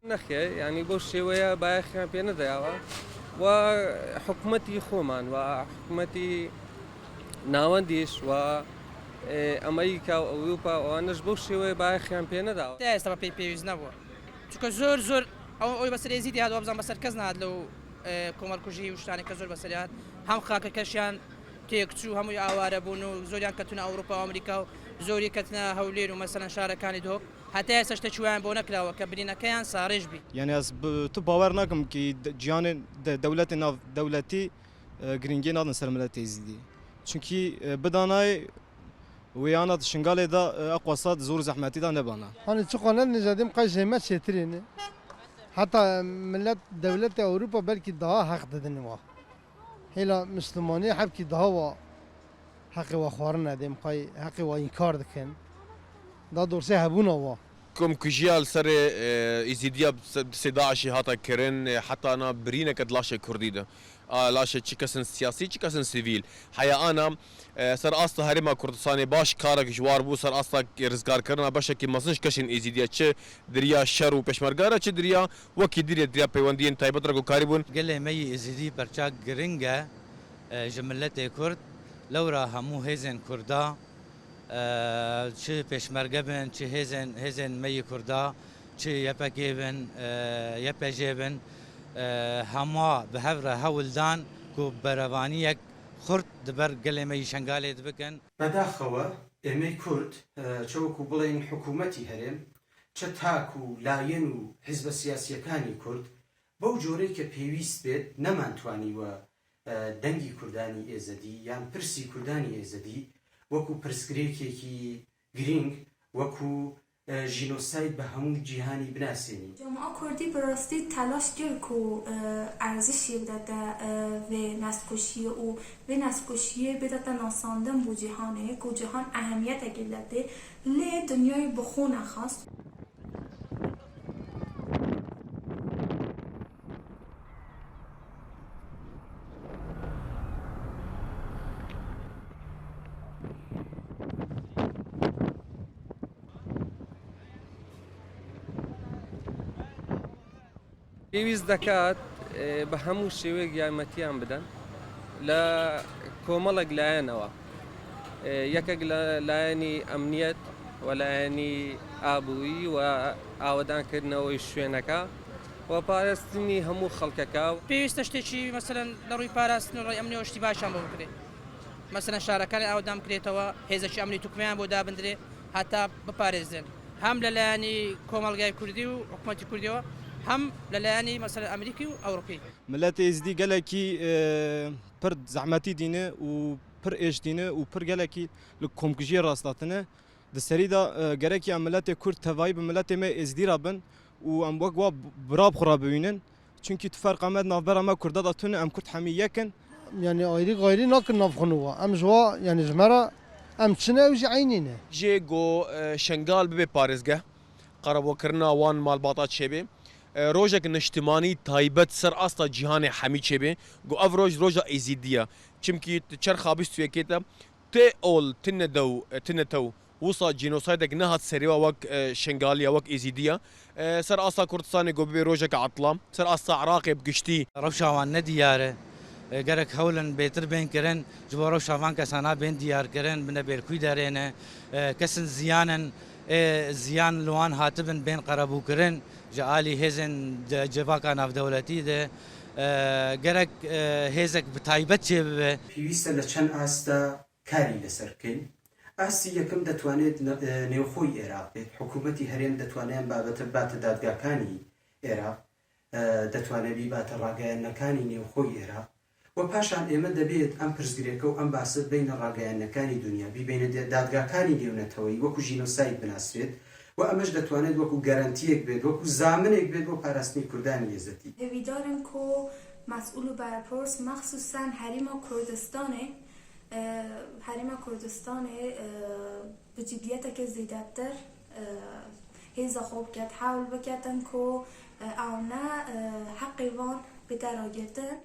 نخي يعني بوش شوية باخي بين ذاوا وحكومتي خومان وحكومتي ناونديش و أمريكا وأوروبا وأناش بوش شوية باخي بين ذاوا. تأسف بي بيوز نبوا. شو زور أو بس يزيد هذا وابزان بس كذا لو كومال كوجي وشتاني كزور بس هاد هم خاك كشيان تيكتشو هم يعوار بونو زوريان كتنا أوروبا وأمريكا زوري كتنا هولير ومثلا شاركان دوك حتى سشتشوان بونكلا وكبرينا كيان صارج بي. يعني از تو باور ناكم كي جيان دولتنا دولتي گرینگی نادن سر ملت ازدی چونکی بدانای ویانات شنگاله دا اقواسات زور زحمتی دا نبانا hani çıkanlar nizadim kaysemet şetrini hatta millet devlet Avrupa belki daha hak dedin var hela Müslümani hep ki daha var hakkı ve xwarna dem kay hakkı ve inkar dikin da doğrusu hebuna var كم كجيال سر إزيديا سداعشي هاتا كرن حتى أنا برينا كد لاشة كرديدة لاشة چكسن سياسي چكسن سيفيل حيا أنا سر أصلا هرما كردستاني باش كارك جوار بو سر أصلا رزقار كرنا باشا كي مصنش كشن إزيديا چه دريا شر و پشمرگارا چه دريا وكي دريا پیوندين تايبت ركو كاريبون قال مي إزيدي برچاك گرنگا جملت كرد لورا همو هزن كردا چه پشمرگه بن چه هزن می کردا چه یپگی بن یپجی بن همه به هفره هولدان کو بروانی یک خرد دبر گله می شنگاله دبکن بداخوه امی کرد چه کو بلین حکومتی هرم چه تاکو لاین و حزب سیاسی کانی کرد با جوری که پیوست بید نمانتوانی و دنگی کردانی ازدی یان پرسی کردانی ازدی وەکو پرسکرێکێکی گرنگ وەکو ژینۆساید بە هەموو جیهانی بناسێنی جامعه کوردی بەڕاستی تلاش کرد و ئەرزشێک بداتە vê nestkoşiyê û vê nestkoşiyê بداتە ناساندن بۆ cîhanê ku cîhan ehemiyeteke dide lê dinyayê bi xwe nexwast پێویست دەکات بە هەموو شێوەیەک یارمەتیان بدەن لە کۆمەڵێک لایەنەوە یەکێک لە لایەنی ئەمنیەت و لایەنی ئابووری و ئاوەدانکردنەوەی شوێنەکە و پاراستنی هەموو خەڵکەکە و پێویستە شتێکی مەسەلەن لە ڕووی پاراستن و ڕێی ئەمنیەوە شتی باشیان بۆ بکرێت مەسەلەن شارەکانی ئاوەدان بکرێتەوە هێزەکی ئەمنی توکمیان بۆ دابدرێت هەتا بپارێزرێن هەم لەلایەنی کۆمەڵگای کوردی و حکوومەتی کوردیەوە هم للاني مثلا امريكي واوروبي ملت ازدی گلکی پر زحمتی دینه و پر ايش دینه و پر گلکی لکومکجی راستاتنه دسری دا گرکی ملت کرد توایی به ملت ما ازدی رابن و ام وقوا براب خرابوینن چونکی تفرق آمد نافبر ما کرد داتونه ام کرد همی یکن yani ayrı gayri nakın nafkunu am jwa yani jmara am çine uji aynine جي جو شنغال ببي باريزگه قربو كرنا وان مال باطات شبه روجك نشتماني تايبت سر اصلا جهان حمي چبه جو افروج روجا ازيديا چمكي چرخا بيستو كيتا تي اول تنتو وصا جينوسايدك نهات سريوا وك شنغاليا وك ازيديا سر اصلا كردستاني جو ببي روجك عطلام سر اصلا عراقي بقشتي روشاوان ندياره گرک هولن بهتر بین کرن جو روشاوان کسانا بین دیار کرن بنا برکوی دارینه کسن زیان لوان هاتبن بین قربو کرن جالی هزن جواکا ناف دولتی ده گرک هزک بتایبت چه به پێویستە لە چەند ئاستا کاری لەسەر بکەین ئاستی یەکەم دەتوانێت نێوخۆی عێراق بێت حکوومەتی هەرێم دەتوانێت بابەتە باتە دادگاکانی عێراق دەتوانێت بیباتە ڕاگەیاندنەکانی نێوخۆی عێراق و پاشان ئێمە دەبێت ئەم پرسگرێکە و ئەم باسە بینە ڕاگەیاندنەکانی دنیا بیبینە دادگاکانی نێونەتەوەی وەکو ژینۆساید بناسرێت و ئەمەش دەتوانێت وەکو گەرانتیەک بێت وەکو زامنێک بێت بۆ پاراستنی کوردانی ێزەتی هێویدارن کۆ مسئول و بەرپرس مخصوصا هەریما کوردستانê bi ciddiyeteke zêdetir hêza xwe biket hewl biketin ku ew ne heqê wan bi te ragirtin